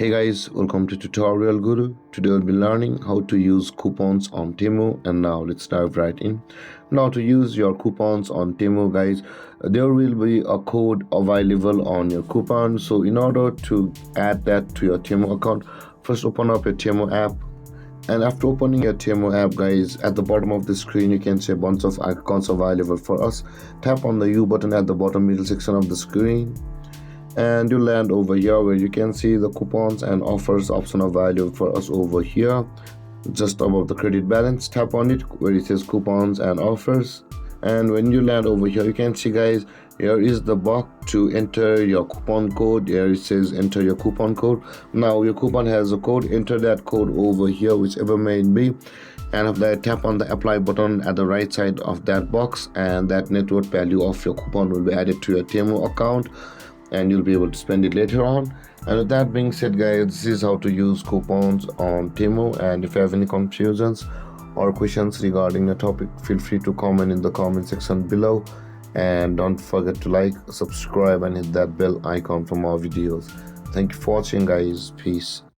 Hey guys, welcome to Tutorial Guru. Today we'll be learning how to use coupons on Temu, and now let's dive right in. Now to use your coupons on Temu guys, there will be a code available on your coupon. So in order to add that to your Temu account, first open up your Temu app. And after opening your Temu app guys, at the bottom of the screen you can see a bunch of icons available for us. Tap on the U button at the bottom middle section of the screen, and you land over here where you can see the coupons and offers option available for us over here just above the credit balance. Tap on it where it says coupons and offers, and when you land over here you can see guys, here is the box to enter your coupon code. Here it says enter your coupon code. Now your coupon has a code, enter that code over here whichever may it be, and after that tap on the apply button at the right side of that box, and that net worth value of your coupon will be added to your Temu account and you'll be able to spend it later on. And with that being said guys, this is how to use coupons on Temu, and if you have any confusions or questions regarding the topic, feel free to comment in the comment section below, and don't forget to like, subscribe and hit that bell icon for more videos. Thank you for watching guys. Peace.